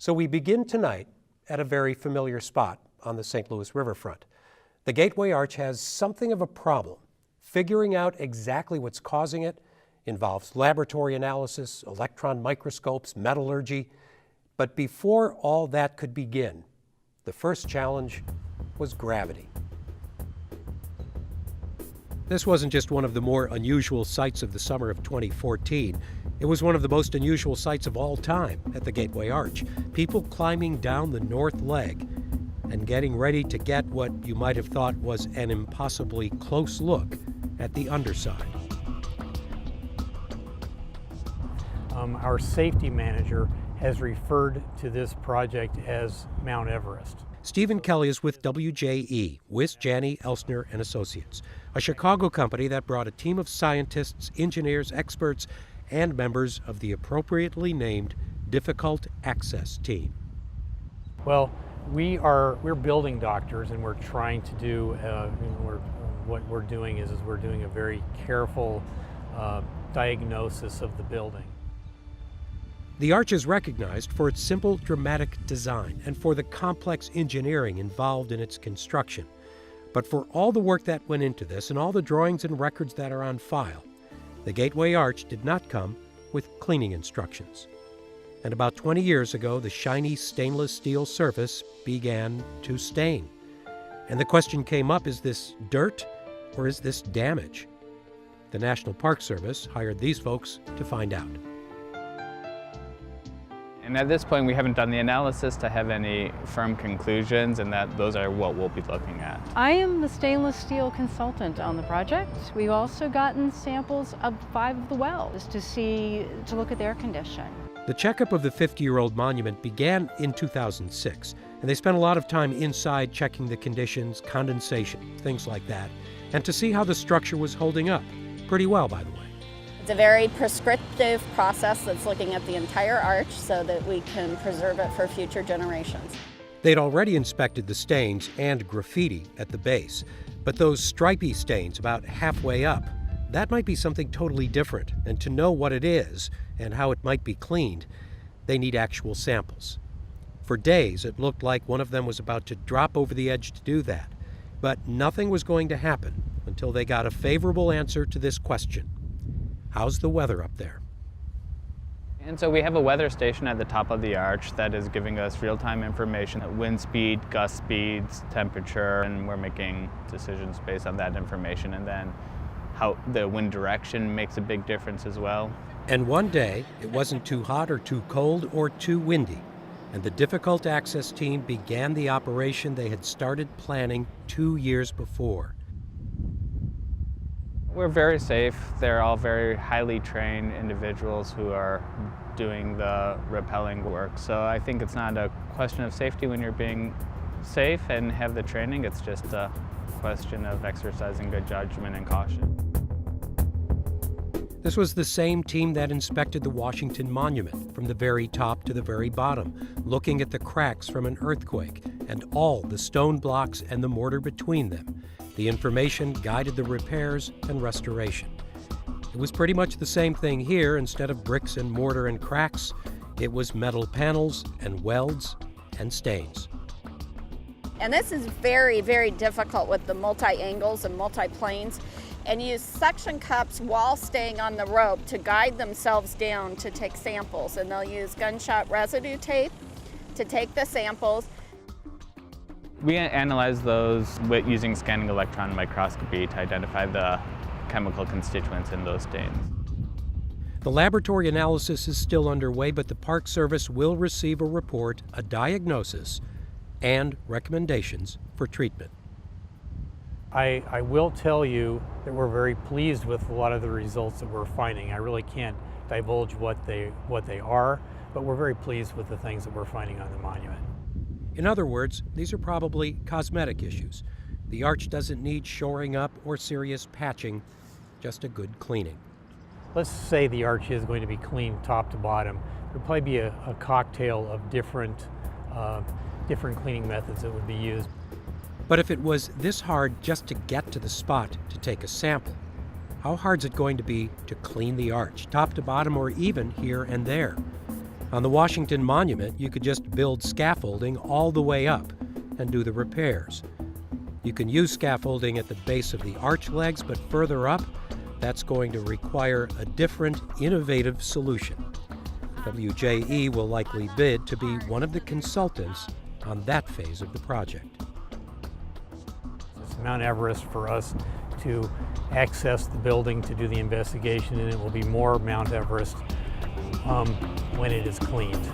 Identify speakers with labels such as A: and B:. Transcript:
A: So we begin tonight at a very familiar spot on the St. Louis riverfront. The Gateway Arch has something of a problem. Figuring out exactly what's causing it involves laboratory analysis, electron microscopes, metallurgy. But before all that could begin, the first challenge was gravity. This wasn't just one of the more unusual sights of the summer of 2014. It was one of the most unusual sights of all time at the Gateway Arch. People climbing down the north leg and getting ready to get what you might have thought was an impossibly close look at the underside.
B: Our safety manager has referred to this project as Mount Everest.
A: Stephen Kelly is with WJE, Wiss, Janney, Elsner and Associates, a Chicago company that brought a team of scientists, engineers, experts, and members of the appropriately named Difficult Access Team.
B: Well, we're building doctors, and we're trying to do what we're doing is we're doing a very careful diagnosis of the building.
A: The arch is recognized for its simple, dramatic design and for the complex engineering involved in its construction. But for all the work that went into this and all the drawings and records that are on file, the Gateway Arch did not come with cleaning instructions. And about 20 years ago, the shiny stainless steel surface began to stain. And the question came up, is this dirt or is this damage? The National Park Service hired these folks to find out.
C: And at this point, we haven't done the analysis to have any firm conclusions, and that those are what we'll be looking at.
D: I am the stainless steel consultant on the project. We've also gotten samples of 5 of the wells to look at their condition.
A: The checkup of the 50-year-old monument began in 2006, and they spent a lot of time inside checking the conditions, condensation, things like that, and to see how the structure was holding up. Pretty well, by the way.
E: It's a very prescriptive process that's looking at the entire arch so that we can preserve it for future generations.
A: They'd already inspected the stains and graffiti at the base, but those stripy stains about halfway up, that might be something totally different. And to know what it is and how it might be cleaned, they need actual samples. For days, it looked like one of them was about to drop over the edge to do that. But nothing was going to happen until they got a favorable answer to this question. How's the weather up there?
C: And so we have a weather station at the top of the arch that is giving us real-time information, wind speed, gust speeds, temperature, and we're making decisions based on that information. And then how the wind direction makes a big difference as well.
A: And one day, it wasn't too hot or too cold or too windy, and the Difficult Access Team began the operation they had started planning 2 years before.
C: We're very safe. They're all very highly trained individuals who are doing the rappelling work. So I think it's not a question of safety when you're being safe and have the training. It's just a question of exercising good judgment and caution.
A: This was the same team that inspected the Washington Monument from the very top to the very bottom, looking at the cracks from an earthquake and all the stone blocks and the mortar between them. The information guided the repairs and restoration. It was pretty much the same thing here. Instead of bricks and mortar and cracks, it was metal panels and welds and stains.
E: And this is very, very difficult with the multi-angles and multi-planes, and use suction cups while staying on the rope to guide themselves down to take samples. And they'll use gunshot residue tape to take the samples.
C: We analyze those using scanning electron microscopy to identify the chemical constituents in those stains.
A: The laboratory analysis is still underway, but the Park Service will receive a report, a diagnosis, and recommendations for treatment.
B: I will tell you that we're very pleased with a lot of the results that we're finding. I really can't divulge what they are, but we're very pleased with the things that we're finding on the monument.
A: In other words, these are probably cosmetic issues. The arch doesn't need shoring up or serious patching, just a good cleaning.
B: Let's say the arch is going to be cleaned top to bottom. There'll probably be a cocktail of different cleaning methods that would be used.
A: But if it was this hard just to get to the spot to take a sample, how hard is it going to be to clean the arch, top to bottom or even here and there? On the Washington Monument, you could just build scaffolding all the way up and do the repairs. You can use scaffolding at the base of the arch legs, but further up, that's going to require a different, innovative solution. WJE will likely bid to be one of the consultants on that phase of the project.
B: It's Mount Everest for us to access the building to do the investigation, and it will be more Mount Everest when it is cleaned.